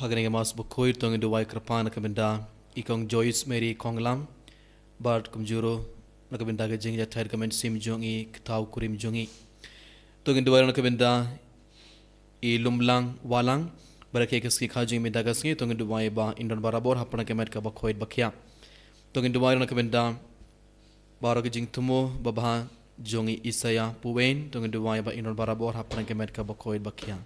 hagane mas bukoi tong duwai krpan kabenda ikong Joyce Mary Konglam bard kumjuro nakabenda ke jing jathai kamen sim jongi ktau kurim jongi tong duwai nakabenda I lumlang walang barake keski khajing medagasngi tong duwai ba indon barabor hapna kemet ka bakhoid bakya tong duwai nakabenda barake jing tumo babha jongi isaya puwen tong duwai ba indon barabor hapna kemet ka bakhoid bakya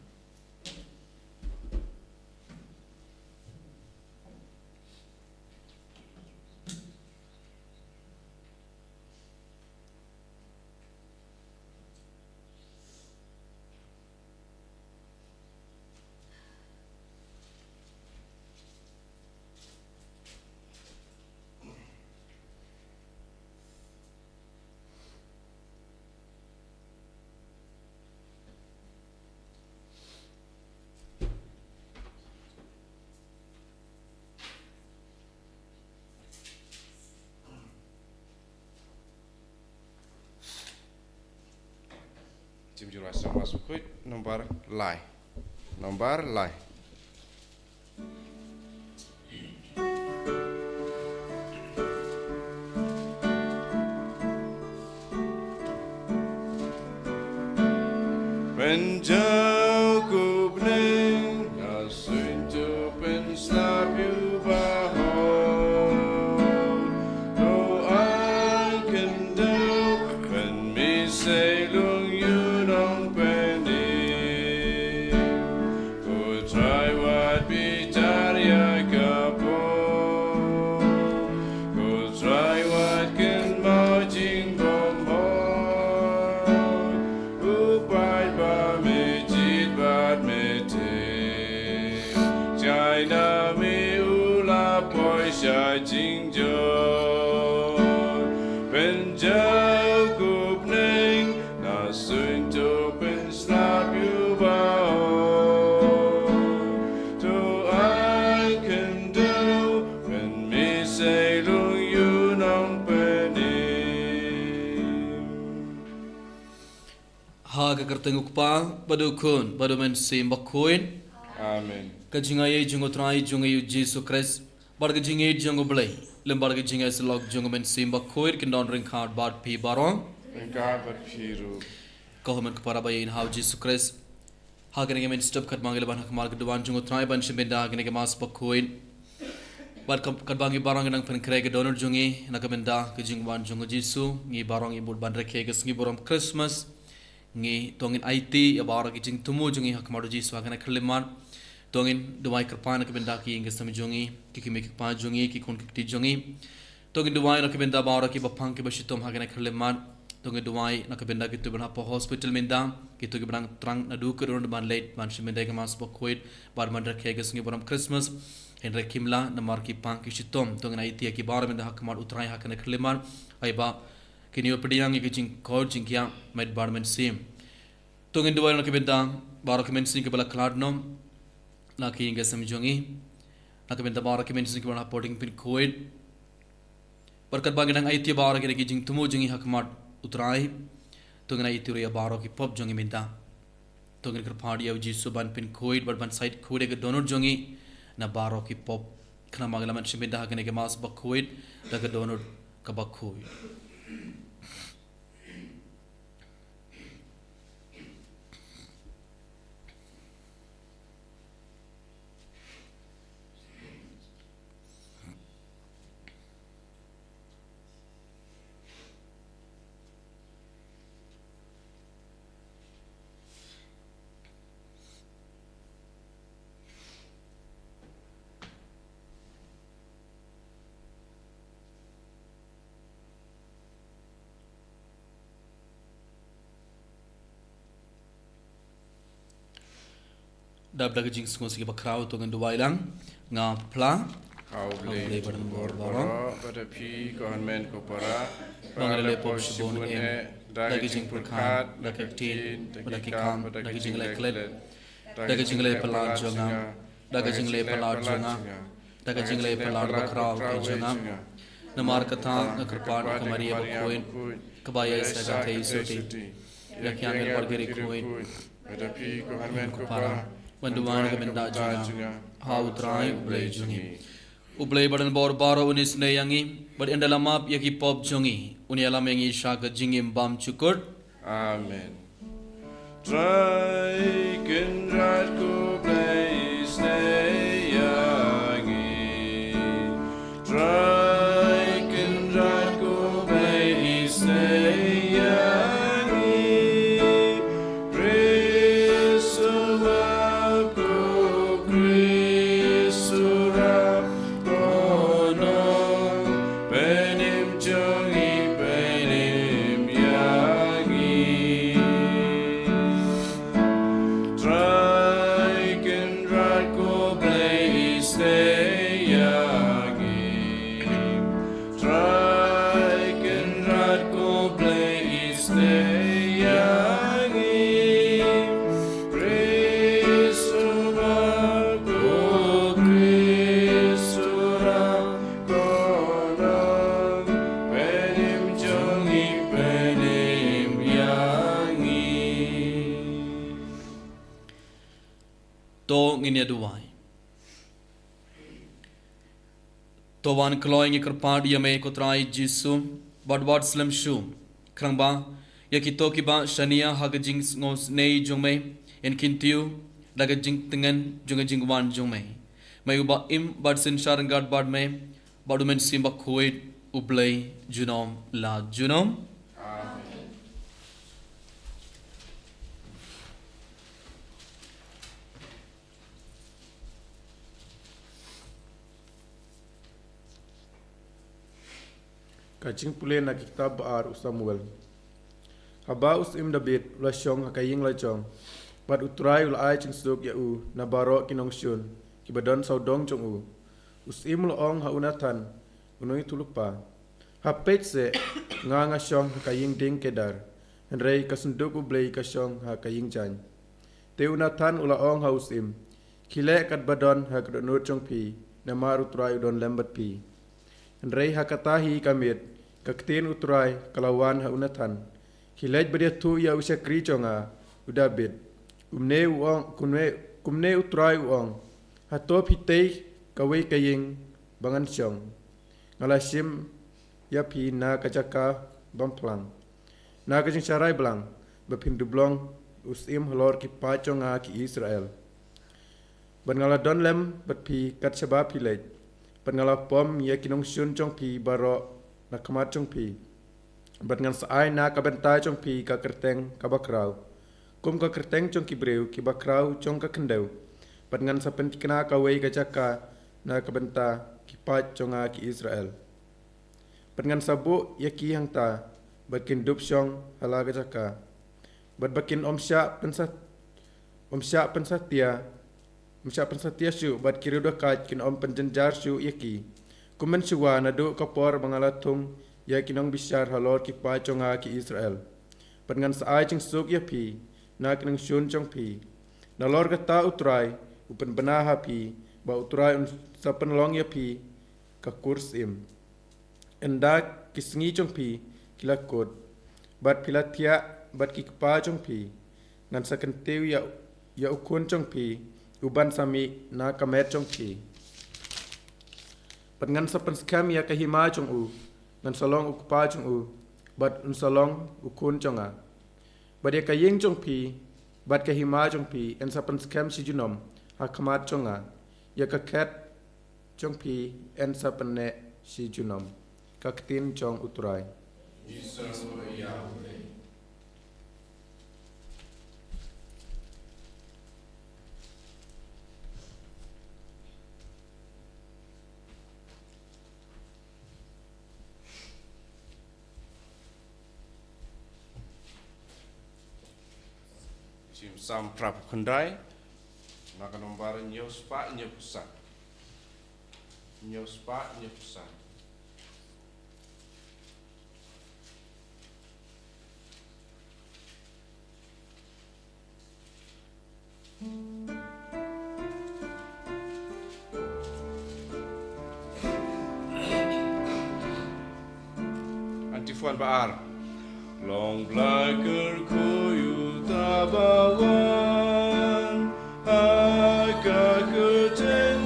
Jim Jurasa masuk ke nomor line. Menjauh bening, nasunjuk penslap you bahol. Doa kendau, penmisai lung you dong pening. Ku try what bicara kapol. Ku try what can mau jing bom upai ba mejit bat mete China me ula poi sha jing jo pen jau gup ning na sun to pen slap you ba to I can do when me say lung you nong pening Haga kertenguk pa badukun badumen sim bakuin Amen. kajingai jungo trai jungo yu Jesus Christ barga jingai jungo blai lembarga jingai selok jungo men sim bakuin kendon ring card bad pi barong Engkau berfiru. kohamen kepara bayin hau Jesus Christ haga nge men stop kat mangel ban hak mar kedwan jungo trai ban shibenda haga nge mas bakuin bad kat bangi barang nang pen krege donor jungi nakamenda ke jingwan jungo Jesus ngi barong ibul ban rekhe ke sngi borom Christmas ngi tongin IT ya bara ki jing tumu jungi hak maru ji swagana khliman tongin duwai krpan ke benda ki inge sam jungi ki kimi ki pa jungi ki kon ki jungi tongin duwai nak benda bara ki bapang ki bashitom hagana khliman tongin duwai nak benda ki tu bana po hospital minda ki tu ki bang trang na du kur ban late ban shimenda ke mas bokoid bar man rakhe ke sngi boram Christmas en rekimla na mar ki pang ki shitom tongin IT ki bara minda hak mar utrai hakana khliman ai ba kini opediang ki jing kor jing kya med barmen sim tongin duwai nak benda bara ki men sing ke bala kladnom na ki inge samjongi nak benda bara ki men sing ke bala porting pin koid berkat banginang IT bara ki jing tumu jingi hakmat utrai tongin IT ria bara ki pop jongi minta tongin kerpadi au ji suban pin koid ban site koid ke donor jongi na bara ki pop khna magla man shimenda hakane ke mas ba koid daga donor ka ba koid dabla ke jing sungguh segi bakrau tongin duwai lang nga pla Kau boleh boleh badan berbara pada pi government ko para Mangalele po sibon dagi jing perkat dagi tin dagi kam dagi jing leklet dagi jing le pelad jonga dagi jing le pelad jonga dagi jing le pelad bakrau ke jonga namar katha nakrpan kamari bakoin kabaya saga thei suti yakyang el bargeri koin pada pi government ko para banduan ke benda jonga ha utrai ublei jungi. Ublei badan bor baro unis ne yangi, bad endalamap yaki pop jungi, unialam yangi shaka jingim bam cukur. Amen. Tryken radko blaze ne yangi. Tryken radko blaze ne yangi. Kristu wako, Kristu rakono, benim jungi, benim yangi. Tryken radko blaze ne yangi. Tryken radko blaze ne yangi. Kristu wako, Kristu rakono, benim jungi, benim yangi. To nginya duwai. To wan kloing ikrpad yame kotrai jisu badwad slim shu krangba yakito kiba shania hagajing ngos nei jongme en kintiu daga jing tengen junga jingwan jongme mai uba im bad sin sharangad bad me badumen simba khoid ublei junom la junom. Kacing pulih na kitab Baar Samuel. Haba usim David ula syong hakaying la chong. Bat utrai ula ai ching suk ya u na baro kinong syun. Kibadon saudong chong u. Usim ula ong ha unatan. Unoi tulupa. Hapet se nga syong hakaying ding kedar. Henrei kasunduk ublei kasyong hakaying jan. Te unatan ula ong ha usim. Kile kat badon ha kadonut chong pi. Na mar utrai udon lembat pi. Henrei hakatahi kamit kaktin utrai kalawan ha unatan. Hilaj bedia tu ya usya kri chonga udabit. Kumne utrai uong. Hato pitei kawai kaying bangan syong. Ngalasim ya pi na kacaka bamplang. Na kacing sarai belang. Bapin dublong usim halor ki pachonga ki Israel. Ban ngala don lem bat pi kat syaba pilaj. Ngala pom ya kinong syun chong pi baro na kamat chong pi. Bat ngan saay na kabentai chong pi ka kerteng ka bakraw. Kum ka kerteng chong kibreu ki bakraw chong ka kendaw. Bat ngan sa pentikna ka way ka jaka na kabenta ki pat chong a ki Israel. Bat ngan sabu ya ki hang ta bat kin dup chong hala ka jaka. Bat bakin omsya pensatia syu bat kiri dua kaj kin om penjenjar syu yaki. Kumen syuwa nadu kapor mangalatung ya kinong bisyar halor ki pa chonga ki Israel. Pengan saay ching suk ya pi na kinong syun chong pi. Nalor kata utrai upen benaha pi ba utrai sa penlong ya pi ka kursim. Enda kisngi chong pi kilakot. Bat pilatia bat ki pa chong pi. Ngan sa kentiu ya ukun chong pi. Uban sami na kamet chong pi. Pat ngan sa penskam ya kahima chong u. Ngan salong ukpa chong u. Bat unsalong ukun chong a. Bat ya kaying chong pi. Bat kahima chong pi. En sa penskam si junom. Ha kamat chong a. Ya kaket chong pi. En sa penne si junom. Kaktin chong uturai. Sim sam prap kundai. Maka nombar nyospa nyepusan. Nyospa nyepusan. Antifuan Baar. Long blaker kuyu tabawan, haka kecil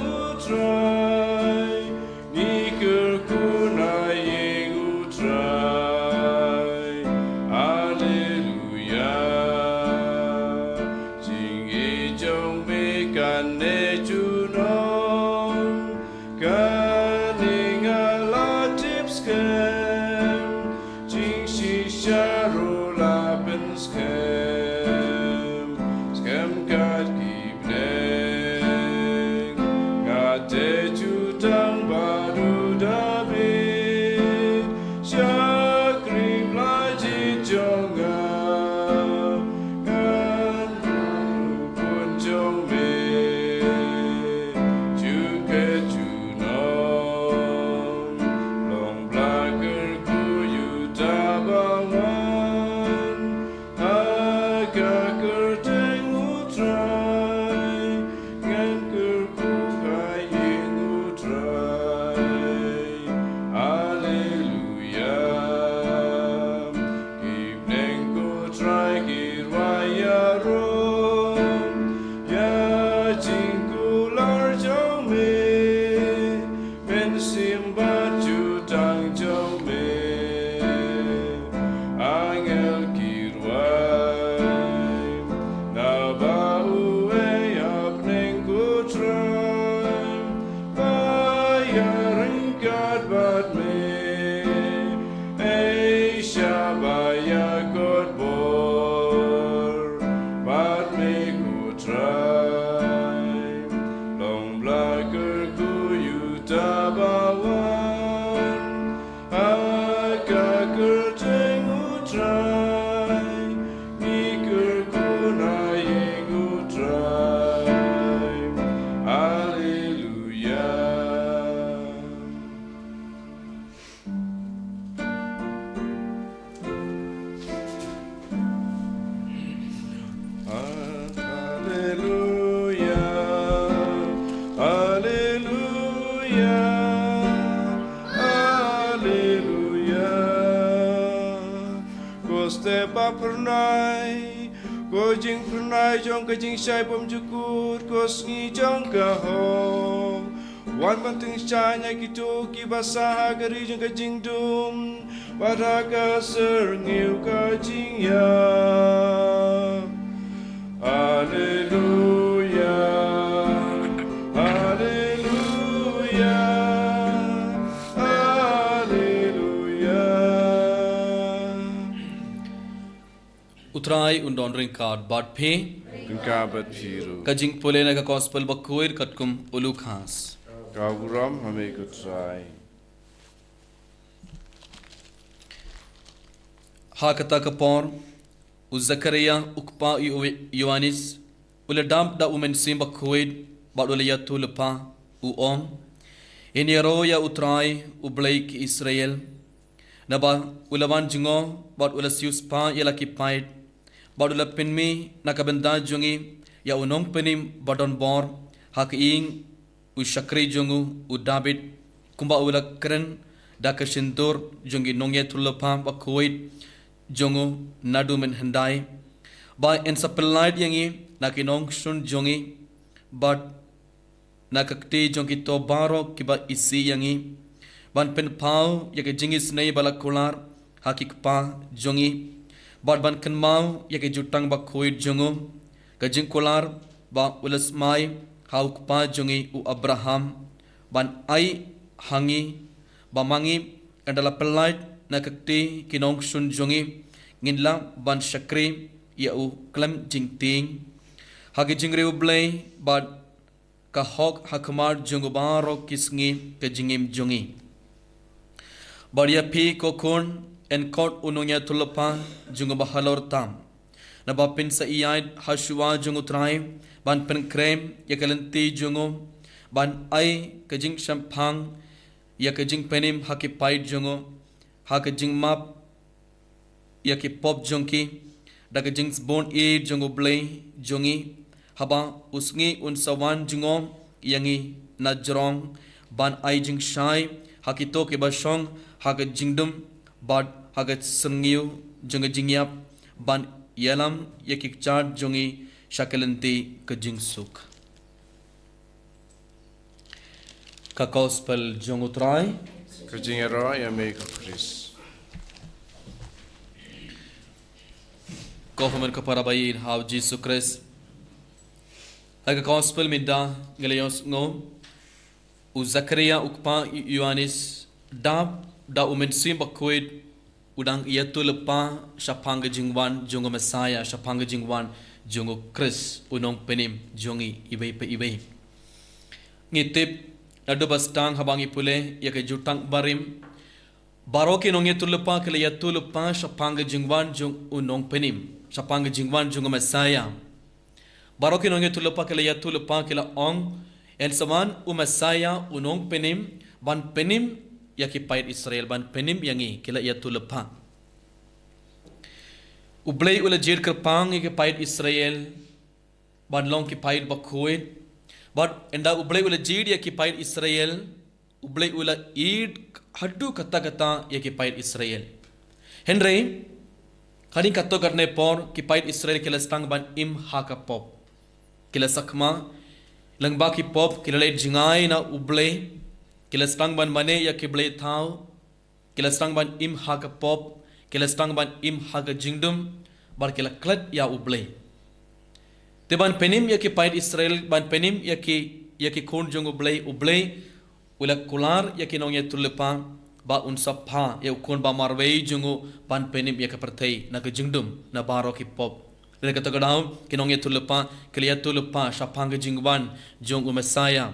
ringkat bat me Shabaya kot bor bat me ku try long blacker ku yuta bawan aka kerteng utrai mikir ku na yeng utrai hallelujah. Ba pernai ko jing pernai jong ka jing sai pom jukut ko sngi jong ka ho wan banting sai nya kitu ki basa gari jong ka jing dum pada ka ser ngiu ka jing ya hallelujah hallelujah Utrai undon ringkat bat phe Ringkabat piru kajing pole na ka gospel bakuir katkum ulu khas Kaguram hame kutrai ha kata kapor u Zakaria ukpa Yohanes uladam da umen sim bakuir bat ulaya tulpa u om inero ya utrai u blaik Israel naba ulawan jingo bat ulasius pa yalaki pait badula penmi nakabenda jungi ya unong penim badon bor hak ing u shakri jungu u David kumba ula kren dakashintur jungi nongye tulapa bakoid jungu nadu men hendai ba en sapelait yangi nakinong shun jungi but nakakti jungi to baro kiba isi yangi ban pen pau yake jingis nei balakular hakik pa jungi Bad ban kan mau ya ke jutang ba khoi jongo ka jingkolar ba ulas mai hauk pa jongi u Abraham ban ai hangi ba mangi andala pelait na kakti kinong sun jongi nginla ban shakri ya u klam jingting hagi jingre u blai bad ka hok hakmar jongo baro kisngi ka jingim jongi badia pi kokon en kot ununya tulapa jungo bahalor tam na bapin sa iyad hashuwa jungo trai ban pen krem ya kalanti jungo ban ai kajing shampang ya kajing penim hakipai jungo hakajing map ya ki pop jongki da kajing bon e jungo blay jongi haba usngi un sawan jungo yangi najrong ban ai jing shai hakito ke basong hakajing dum bad hagat sengiu jonga jingyap ban yalam yakik chart jongi shakalanti kajing suk ka gospel jongutrai Kajingero ya me ka Chris Government kapara bayin how Jesus Christ aga gospel minda galayos ngo u Zakaria ukpa Yohanes da umen sim bakoid udang iatu lepa shapanga jingwan jongo Messiah shapanga jingwan jongo Chris unong penim jongi ibai pe ibai ngitip nadu bastang habangi pule yake jutang barim baroki nong iatu lepa kele iatu lepa shapanga jingwan jong unong penim shapanga jingwan jongo Messiah baroki nong iatu lepa kele iatu lepa kele ong el saman u Messiah unong penim ban penim yaki pait Israel ban penim yangi kila ia tulepa ublay ula jir kerpang yaki pait Israel ban long ki pait bakuit but enda ublay ula jir yaki pait Israel ublay ula id hadu kata yaki pait Israel Henry kading kato karne por ki pait Israel kila stang ban im haka pop kila sakma langba ki pop kila lay jingai na ublay kila stang ban mane ya kiblay thau kila stang ban im haga pop kila stang ban im haga jingdum bar kila klat ya ublay te ban penim ya ki pait Israel ban penim ya ki khon jong ublay ula kular ya kinong ya tulepa ba unsa pha ya ukon ba marwei jungu ban penim ya kapertei na kejingdum na baro ki pop le kata gadau kinong ya tulepa kelia tulepa shapang kejingban jong umasaya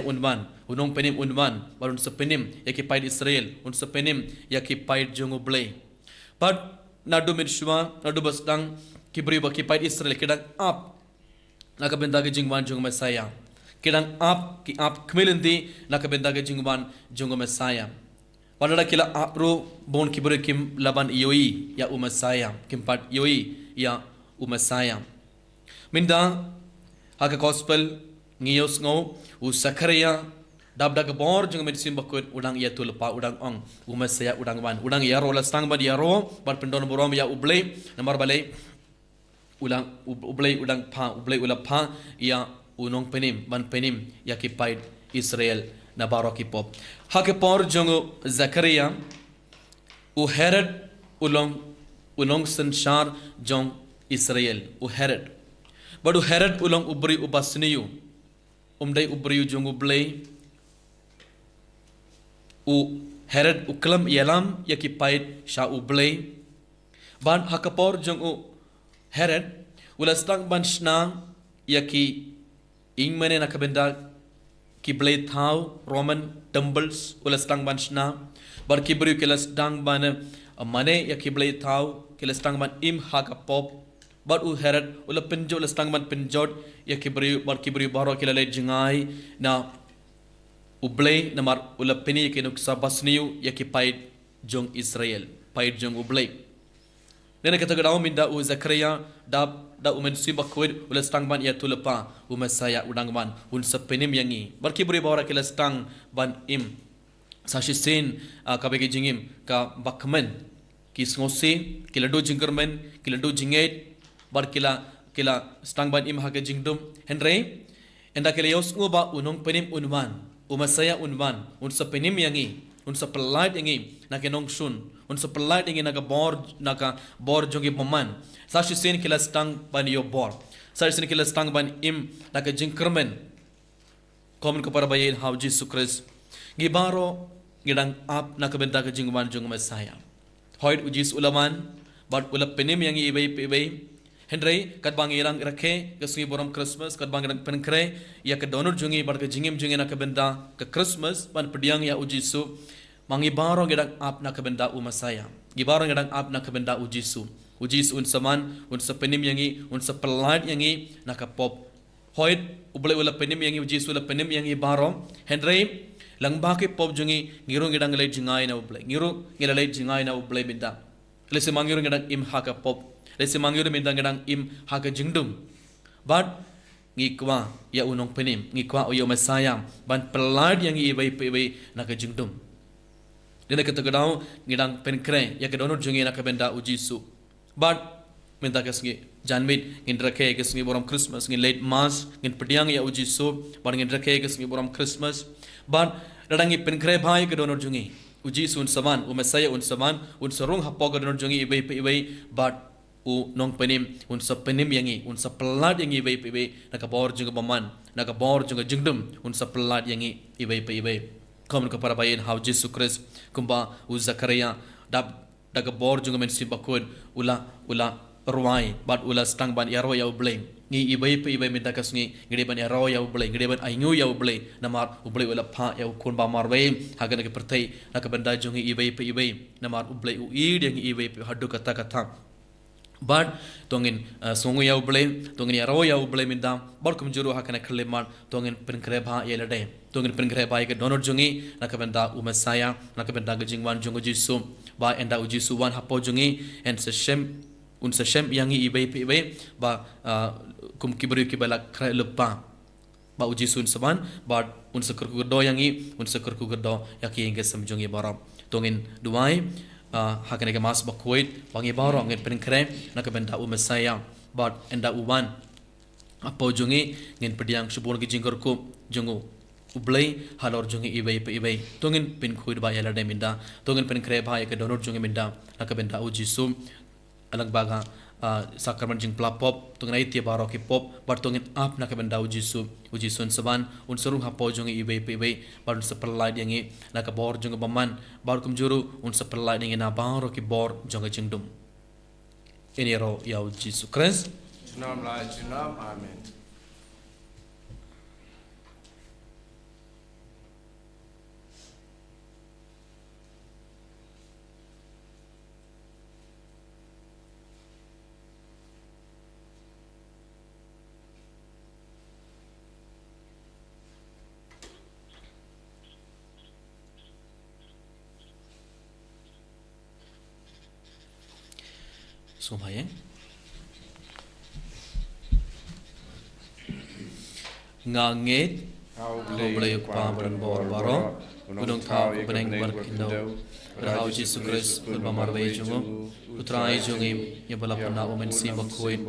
unban unong penim unban barun sepenim ya ki paid Israel un sepenim ya ki paid jungu blei but nadu midshwa nadu basdang kibri ba ki paid Israel kedang up na kabenda kejingban jong umasaya kedang up ki up kmelindi na kabenda kejingban jong umasaya Pada kila apro bon kibure kim laban ioi ya umasaya kimpat ioi ya umasaya. Minda haka gospel ngiyos ngo usakaria dabda gebor jeng medisim bakut udang ya tulpa udang ong umasaya udang ban udang ya rola stang ban ya ro bar pendon borom ya ublei namar balai ulang ublei udang pa ublei ula pa ya unong penim ban penim ya kipaid Israel na barok pop hake por jongo Zakaria u Herod ulong sanshar jong Israel u Herod badu Herod ulong ubri ubasniyu umdai ubri jong ublei u Herod uklam yalam yakipait sha ublei ban hake por jongo Herod ulastang banshna yaki ingmene nakabenda Kiblay thau Roman temples ulas tang banshna bar kibru kilas dang ban mane ya kiblay thau kilas tang ban im haka pop bar u Herod ula pinjo ulas tang ban pinjot ya kibru bar kibru baro kilale jingai na ublay namar ula pini kinuk sa basniu ya kipait jong Israel pait jong ublay nena kata gadau minda u Zakaria da umen sibakwid ulas tang ban ya tulpa umasaya udang ban un sepenim yangi barkibri bawra kilas tang ban im sashisin kabegi jingim ka bakmen kisngosi kilado jingkermen kilado jinget barkila kila stang ban im haga jingdum henry enda kilios ngoba unong penim unwan umasaya unwan un sepenim yangi un sepelait yangi na kenong sun un sepelait yangi naga bor jongi paman sashisin kilas tang ban yo bor sashisin kilas tang ban im naga jingkermen komen kepada bayin hau Jesus Christ gibaro ngidang ap nakabenta ka jingwan jong Messiah hoid ujis ulaman bad ulap penim yang ibay henry kat bang irang rakhe kasui boram Christmas kat bang irang penkre ya ka donor jongi bad ka jingim jongi nakabenta ka Christmas ban pediang ya ujisu mangi baro ngidang ap nakabenta Messiah gibaro ngidang ap nakabenta ujisu ujis un saman un sepenim yangi un sepelat yangi nakapop hoid ublay ulap penim yangi ujis ulap penim yangi baro henry langba ke pop jungi ngiru ngidang lay jingai na ublay ngiru ngilay jingai na ublay binda lesi mangiru ngidang im haka pop lesi mangiru binda ngidang im haka jingdum but ngikwa ya unong penim ngikwa uyo Messiah ban pelad yang ibay naka jingdum dina katagadao ngidang penkre ya kedonor jungi naka benda ujisu but minta kasngi janmit ngin rakhe kasngi boram Christmas ngin late mass ngin pediang ya ujisu ban ngin rakhe kasngi boram Christmas but radangi penkre bhai ke donor jungi uji sun saman Messiah un saman un sarung hapo ke donor jungi ibay but u nong penim un sapenim yangi un sapelad yangi ibay nakabor junga baman nakabor junga jingdum un sapelad yangi ibay komen kepada bayin hau Jesus Christ kumba u Zakaria daga bor junga men sibakun ula ruai but ula stang ban yaro ya ublay ngi ibay minta kasngi ngide ban yaro ya ublay ngide ban aingu ya ublay namar ublay ula pa ya kun ba marwe haga nake pertai naka benda jungi ibay namar ublay u id yang ibay hadu kata but tongin songu ya ublay tongin yaro ya ublay minta bar kum juru hakana khleman tongin penkre ba ya lade tongin penkre ba ke donor jungi naka benda Messiah naka benda gajingwan jungu jisu ba enda ujisu wan hapo jungi and seshem yangi ibay ba kum kibri kibala kra lepa ba uji sun saban ba un sekar ku gedo yangi un sekar ku gedo yaki inge samjungi baram tongin duai hakane ke mas bakwait bangi barong ngin penkre nakabenda Messiah ba enda uwan apo jungi ngin pediang subun ki jingkar ku jungu ublay halor jungi ibay tongin pin khuid ba yala de minda tongin penkre ba ke donor jungi minda nakabenda uji sum alang baga sakramen jing plapop tungin ai tia baro ki pop bar tungin ap na kaben dau uji sun saban unsurung hapo jong ibe pebe bar seperlai yangi na ka bor jong baman bar kum juru seperlai yangi na baro ki bor jong jingdum ini ro ya Yesus Kristus Junam la junam, amen. Sumayang ngangit boleh pamran bor baro gunung thau beneng berkindo rahau Yesus Kristus bermamar jungu utrai jungi ya bala puna omen si bakuin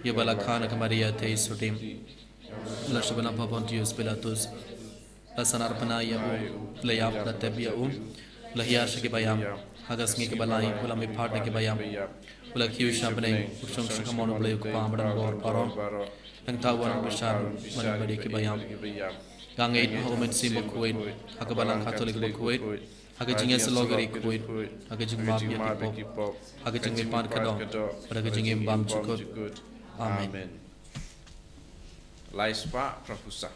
ya bala khana kamaria te sutim bala shabana Pontius Pilatus lasanar pana ya layap natabia lahia shaki bayam hagas ngi ke balai ulam mi phat ke bayam ulah kiu shabane usung shakamon boleh pamran bor baro ang tawan besar manabadi ke bayam gangait omen si bakuin akabalang katolik bakuin aga jinge selogari kuit aga jing mab ya pop aga jing pan kadong aga jing bam chukut amen Laispa Prapusa.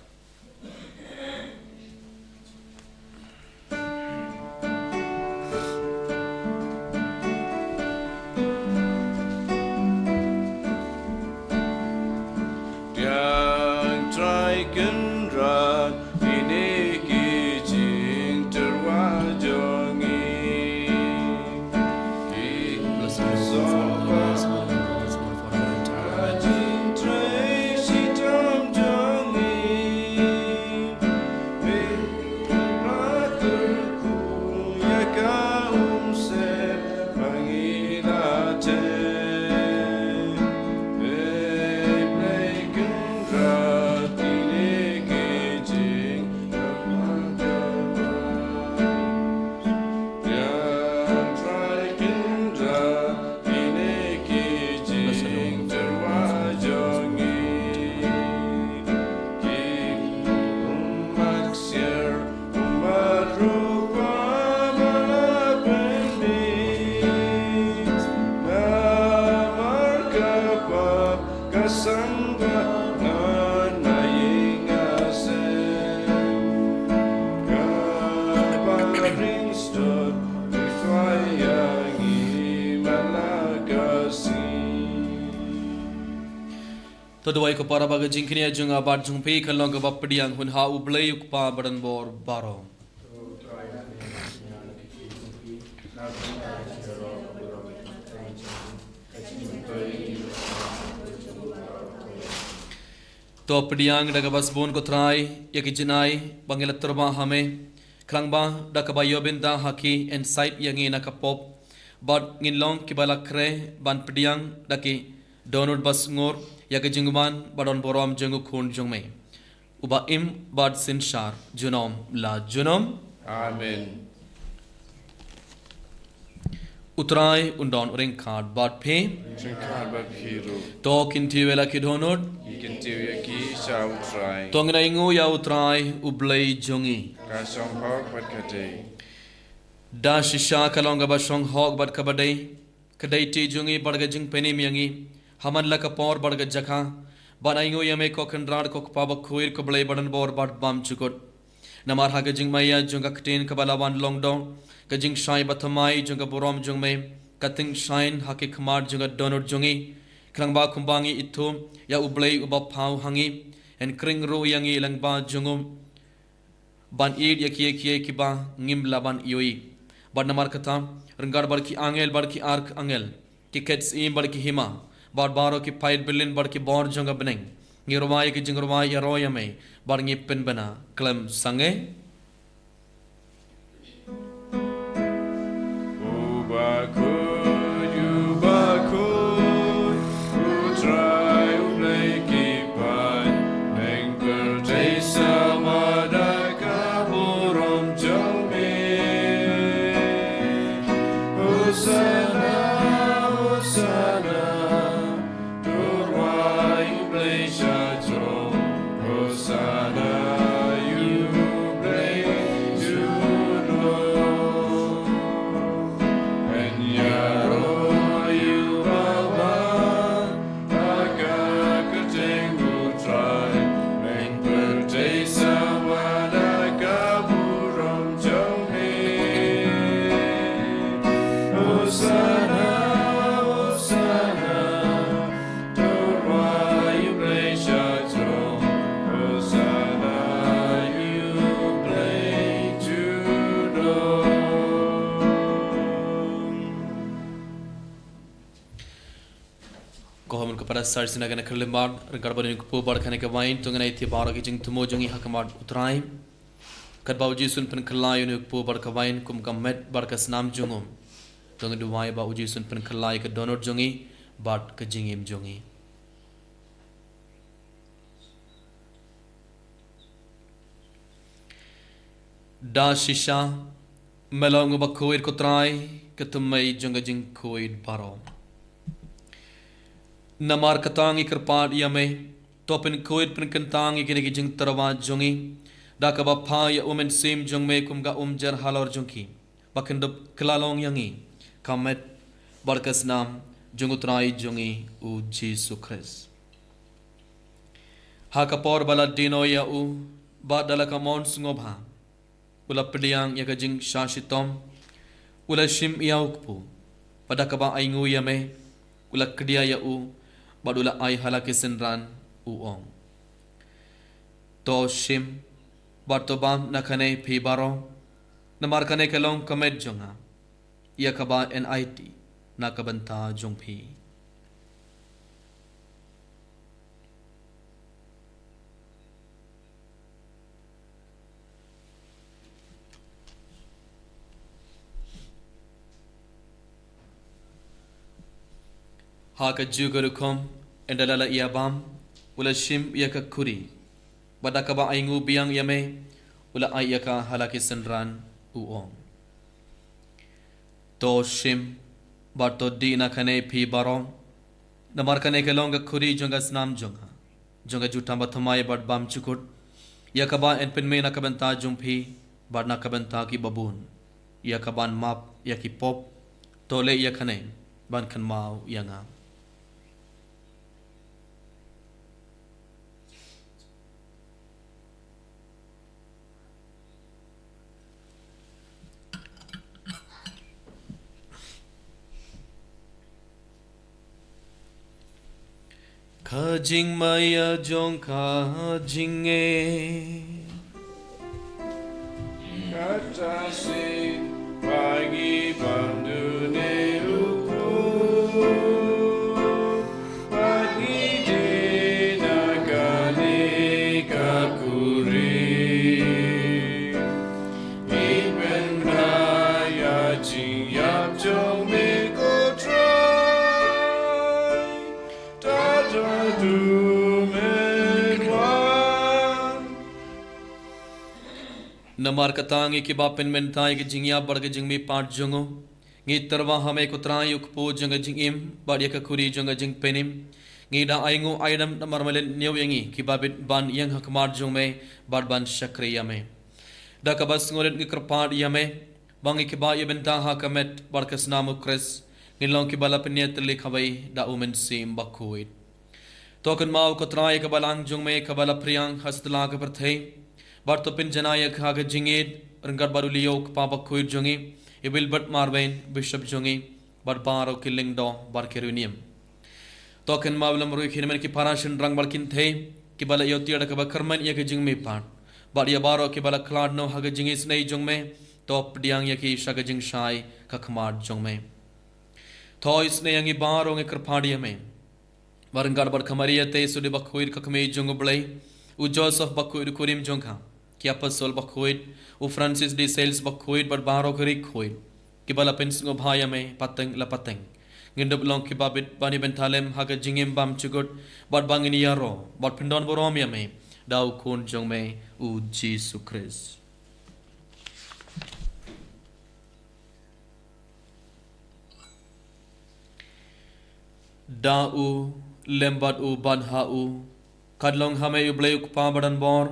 Yang traiken rat ini kijing terwajongi Todoi ko para baga jingkini ajung abad jungpi kalong ke bapdiang hun ha ublei ukpa badan bor baro. To pediang daga basbon ko try yakijinai bangela terba hame krangba daga bayo benda haki and site yangi nakapop bad nginlong kibalakre ban pediang daki donut bas ngor yakijingman badon borom jengu khun jongme uba im bad sinshar junom la junom Amen. utrai undon uring khad bad phe Singkar Bakhiru. to kinti wela kidonut Ikintiwaki Shautrai. tongna ingu ya utrai ublei jongi Kasong Hog Batkate. da shisha kalonga bashong hog bad kabadai kadai ti jungi badga jing peni miyangi haman laka por badga jakha banaingo yame ko kandrar ko paba khuir ko blai badan bor bad bam chukot namar haga jing maya junga ktin kabalawan longdong ka jing shai bathamai junga borom jungme kating shain haki khmar junga donor jungi krangba khumbangi ithu ya ublei uba phau hangi en kring ro yangi langba jungum ban id yakie kie kiba ngim laban yoi bad namar kata rngar bar ki angel bar ki ark angel tickets im bar ki hima bar baro ki 5 billion bar ki bor jonga beneng ngirwai ki jingurwai ya royame bar ngi pen bana klem sange Ubakud, Ubakud, Utrai Ublei Kipan, Engker Desa Madaka Burom Jongme. Hosanna, Hosanna, kepada sar sinagan kerlembar regar badan ku bar khane ka wain tungan ai thi bar ki jing tumo jungi hakamar utrai kat bau jisun pen kelai nu ku bar ka wain kum kamet bar ka snam jungum tungan duwai bau jisun pen kelai ka donor jungi bat ka jingim jungi da shisha melong ba koir ko trai ketumai junga jing koid baro namar katangi kerpad yame topin koid pen kentangi kini ki jing tarawa jungi da ka ba pha ya umen sim jung me kum ga jar halor jungki bakin do klalong yangi kamet barkas nam jungu trai jungi u Jesus Christ ha kapor bala dino ya u ba dala ka mon sngobha ula pediang ya kajing shashitom ula shim yaukpu pada kaba aingu yame ula kedia ya u badula ai halake senran uong to shim bartobam nakane phi baro namar kane kalong kamet jonga ya kaba NIT nakabanta jongphi haka jugarukom endalala iabam ula shim yaka kuri badakaba aingu biang yame ula ayaka halaki senran uong to shim barto dina kane phi baro namar kane kelonga kuri jonga snam jonga jutamba thamai bad bam chukut yakaba en penme nakabanta jumpi bad nakabanta ki babun yakaban map yaki pop tole yakane ban kan mau yanga Kajing maya jong kajing Katasi pagi bandu neruku pagi dinagani kakuri iben raya jing yap jong mikotrai Namar katangi ki bapen mentai ki jingya barga jingmi part jungo ngi tarwa hame kutrai ukpo janga jingim badya ka kuri janga jing penim ngi da aingu aidam namar malen new yangi ki babit ban yang hakmar jungme bad ban shakriya me da ka bas ngolet ngi krpad yame bangi ki ba yebenta ha kamet barkas namu kres ngi long ki bala penyet likhabai da umen sim bakuit token mau kutrai ka balang jungme ka bala priang hastla ka perthei Bartopin janaya khaga jingid rangar baru liyok papa kuir jongi ibil bat marbain bishop jongi bar baro killing do bar kerunium token mawlam rui khirmen ki parashin rang barkin the ki bala yoti ada ka bakarman ya ke jingme pat bar ya baro ki bala klad no haga jingis nei jongme top diang ya ki shaga jing shai ka khmar jongme thois ne yangi baro nge krphadi me barangar bar khamariya te sudi bakhuir ka khme jong blai u Joseph bakhuir kurim jongkha ki apostle bakhuit u Francis de Sales bakhuit bar baro kari khuit ki bala pens ngo bhaya me pateng la pateng ngindop long ki babit bani bentalem haga jingim bam chugut bar bangini yaro bar pindon borom ya me dau kun jong me u Jesus Christ da u lembat u banha u kadlong hame u bleu pa badan bor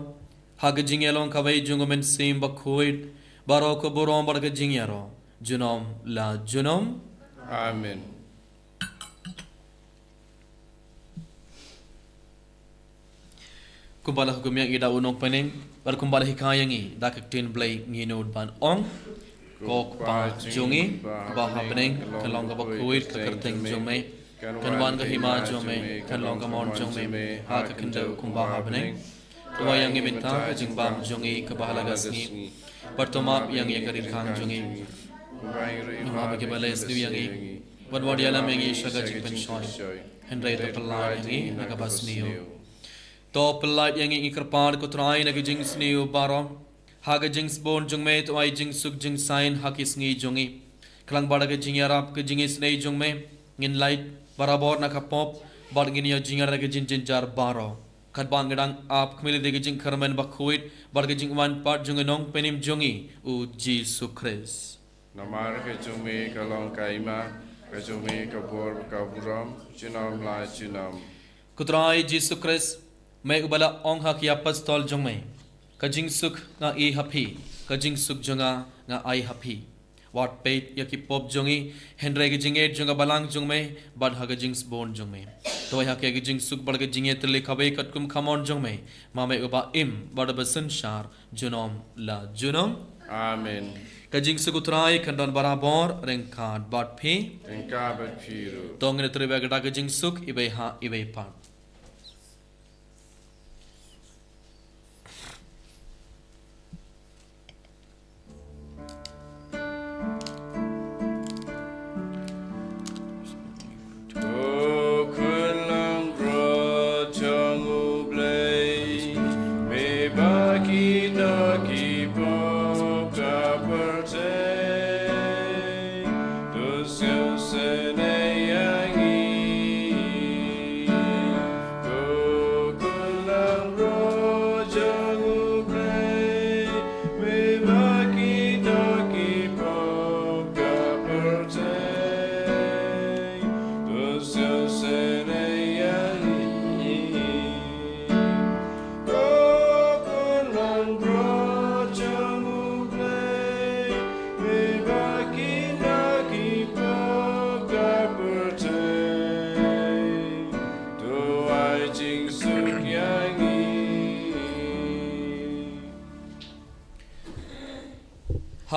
haga jingelong kawai jungomen sim bakhuit baro ko borom barga jingyaro junom la junom Amen. kumbala hukum yang ida unong pening bar kumbala hikayangi dakak tin blai nginod ban ong kok pa jungi baha pening kalong ka bakhuit ka kerteng jome kanwan ka hima jome kalong ka mon jome ha ka kinda kumbaha pening Tua yang ibinta ka jingbam jungi ka bahalagas ni Partomap yang yakarir kang jungi Numama ke bales ni yang วันวอดียาลาเมงีชะกะจิงเป็นชอยเฮนเรตปลายงี้นักบัสนิวตปลายยังอีกระปาดกุตรายนักจิงสนิวบารอมหากจิงสบอนจงเมตไอจิงสุกจิงไซน์ฮักิสงีจงีคลังบาดกจิงยารับกจิงสเนจงเมงินไลท์บาราบอร์นักปอปบาดกินยาจิงยารักจิงจินจาร์บารอขัดบางกระดังอาบขมิลเดกจิงคาร์เมนบักคุยดบาดกจิงวันปาดจงนองเป็นนิมจงีอูจีสุคริส Namar ke jumi kalong kaima ke jumi kabur kaburam junam la junam. Kutrai Jesu Christ may ubala ong haki apostol jong may kajing suk nga I happy kajing suk jonga nga I happy wat peit yaki pop jongi henre ke jinge jonga balang jong may bad ha kajing sbon jong may toy ha ke kajing suk bad ke jinge tele khabe katkum khamon jong may ma may uba im bad basan shar junom la junom Amen. kajing suk utrai kandon barabor rengkat bad phi Engkabat piru. tong ne tribe gada kajing suk ibe ha ibe pat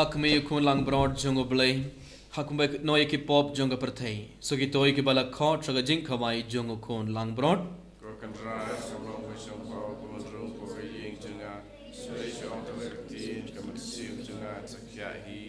hak me yukun lang broad jungo blay hak me noy ki pop jungo perthei so ki toy ki bala khot traga jing khamai jungo kon lang broad Kokan rai sabang wisang pao kumandrung pokaying junga Suri syong talertin kamatisiw junga sakyahi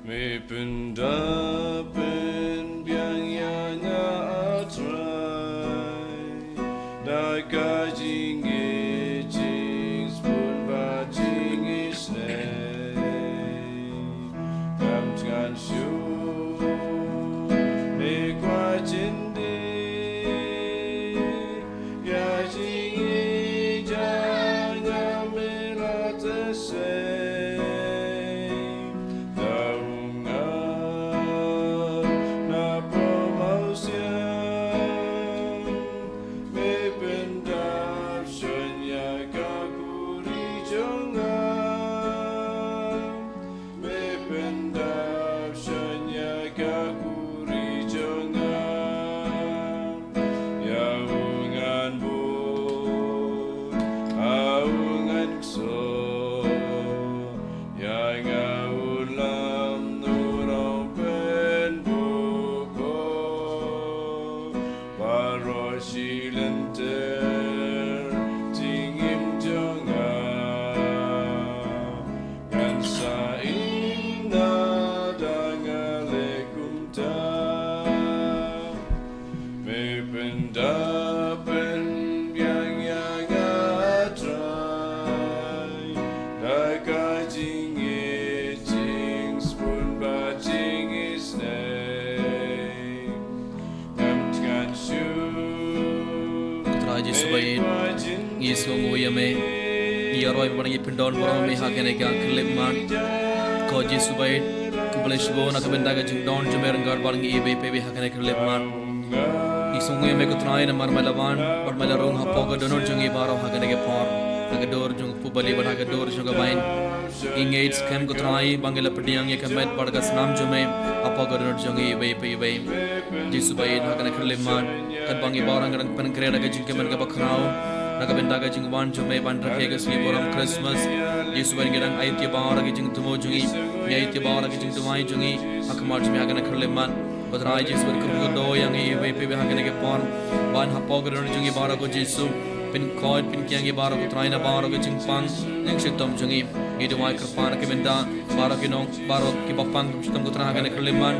Me bunda ben biang yang atrai da ka jing e jing spoon ba jing is ne kam chan shu me kwa chin de ya jing e jang me la te se Bendab songo yame yaroi barang ipindon borong me hakene ka kliman ko Jesu bait kublish bo na kabenda ga jingdon jumer ngar barang ibe pebe hakene kliman isongo yame ko trai na marmalawan barmalarong hapoga donor jungi baro hakene ke por agador jung pubali bar agador junga bain ingate kem ko trai bangela pediang ye kemet barga snam jume apoga donor jungi ibe pebe Jesu bait hakene kliman kan bangi barang rang pen kreda ga jingkemen ga bakrao nakabenda ga jingwan jume ban rakhe ga sli boram Christmas Yesu bari gerang aitya bara ga jing tumo jungi aitya bara ga jing tumai jungi akmar jume agana kharleman badrai Yesu bari kurgo do yang e ve pe hagane ge pon ban hapog ron jungi bara ko Yesu pin kod pin kyangi bara ko traina bara ga jing pang ning shitom jungi idumai krpana ke benda bara ke nong bara ke bapang shitom ko tra hagane kharleman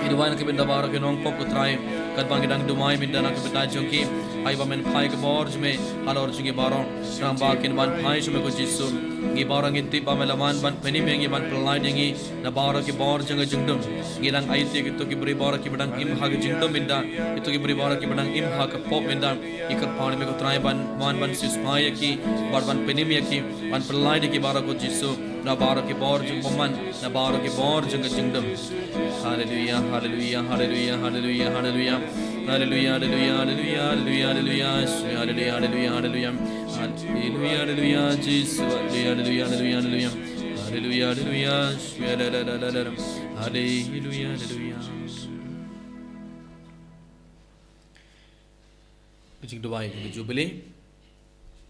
idumai ke benda bara ke nong pop ko trai kad bang dang dumai minda na ke benda jungi ai ba men phai ke bor jume halor jungi baron ram ba kin ban phai jume ko Yesu ngi barang inti ba melaman ban peni mengi ban pelai dingi na bara ke bor janga jingdum ngi dang aiti ke to ki bri bara ki badang im hag jingdum minda itu ki bri bara ki badang im hag pop minda ikar paani me ko trai ban man ban sis phai ki bar ban peni me ki ban pelai de ki bara ko Yesu na bara ke bor jung man na bara ke bor janga jingdum hallelujah hallelujah hallelujah hallelujah hallelujah hallelujah hallelujah hallelujah hallelujah hallelujah hallelujah hallelujah hallelujah hallelujah Jesus hallelujah hallelujah hallelujah hallelujah hallelujah hallelujah hallelujah Bijing duai ke jubilee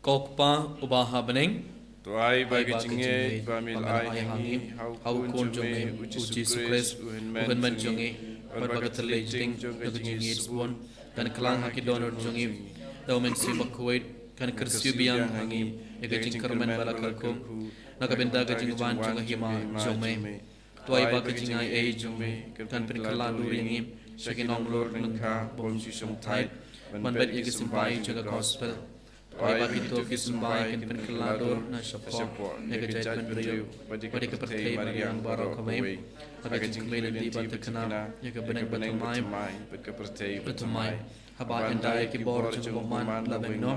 kokpa ubaha beneng Tuai bagi jinge pamil ai hangi hau kun jonge uji sukres uhen man jonge berbagai terlejing dengan jinge spon dan kelang haki donor jonge daumen si bakuait kan kersiu biang hangi ega jing kermen bala karkum naga benda ga jing wan jonge hima jome tuai bagi jingai ei jome kan pen kala duringi sekin onglor nengka bom si som thai man bet ega simpai jaga gospel Tuai bagi tu kisumbai kan pen kelador na support nega jait pen beriu pada ke pertai mariang baro kawai aga jing kembali di batu kena nega benang mai ke pertai betumai haba endai ki bor jung boman labeng no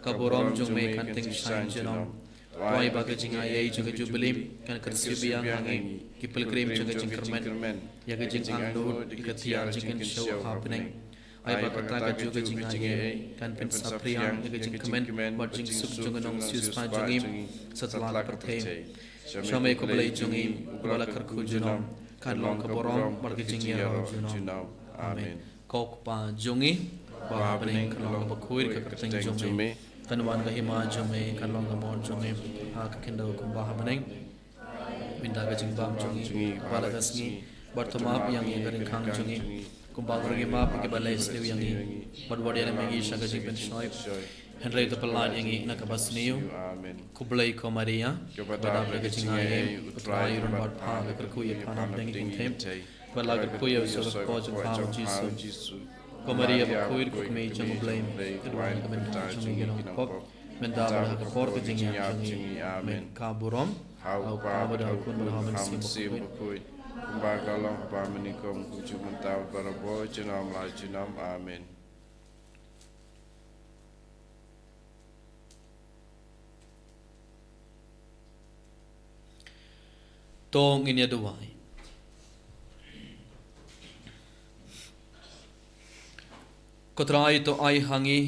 kaborom jung me kan ting shine jenom Tuai bagi jing ayai juga jubilee kan kersiu biang hangi ki pilgrim juga jing kermen yaga jing angdur ikatiang jing show happening ai ba kata ka juga jing ai kan pen sapriang ke jing kemen bot jing suk jung nong sius pa jing setelah perthe shame ko belai jing bala kar khu junom kan long ka borom bar ke jing ya junom amen kok pa jungi ba bening kan long ba khuir ka kerteng jung kan wan ka hima jung kan long ka mon jung ha ka kendo ko ba bening minda ka jing bam jung bala ka sngi bartomap yang garing khang jung kumbang ragi ma pake balai sliu yang ini badwadi ada mengi shaga jing pen shoi henry to pelan yang ini nak bas niu kublai ko maria badam ragi jing ai utrai run bad pha ga kar ku ye phana deng ding them bala ga ku ye so ko jing pham jisu ko maria ba ku ir ku me jing blai kedua ga men jing ge no pop men da ba ga por ga jing yang amen ka burom au ka bada kun ba men sim ko Baga long pa menikom kucu mentau barabo jenam la jenam amen. Tong ini aduai. Kotrai to ai hangi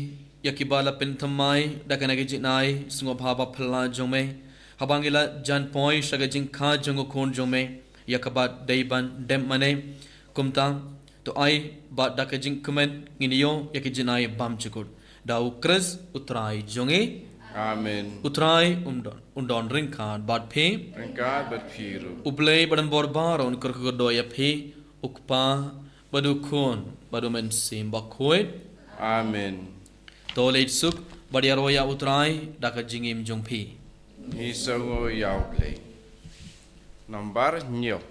yakibala penthamai dakanagi jinai sungo bhaba phla jome habangila jan point sagajing kha jongo khon jome yakabat daiban dem mane kumta to ai ba dakajing kumen nginiyo yakijinai bam chukut dau kres utrai jonge amen utrai undon ringkad bad phe piru ublei badan borbar on kurko doya phe ukpa badu khon badu men sim bakhoit amen to leit suk badiaroya utrai dakajingim jongphi ni songo yau play Nomor nyo.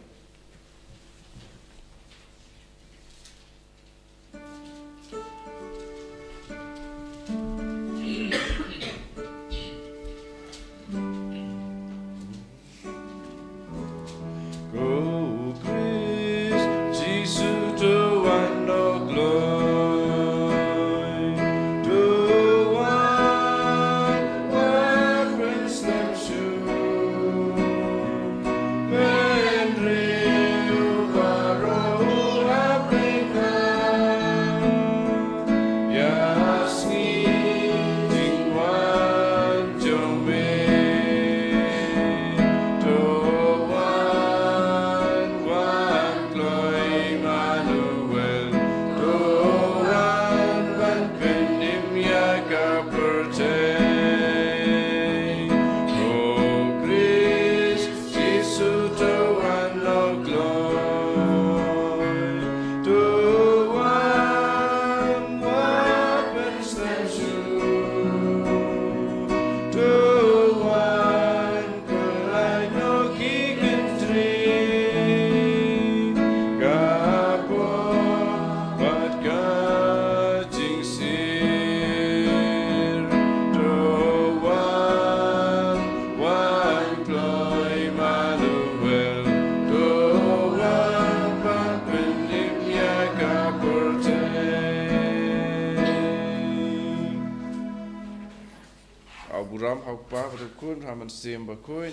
kun raman sim bakoi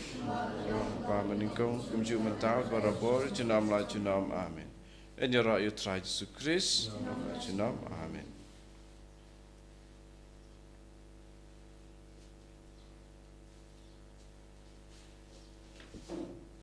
ba meningkong kumju mentau barabor junam la junam amin. En yara yu trai Yesus Kristus junam amin.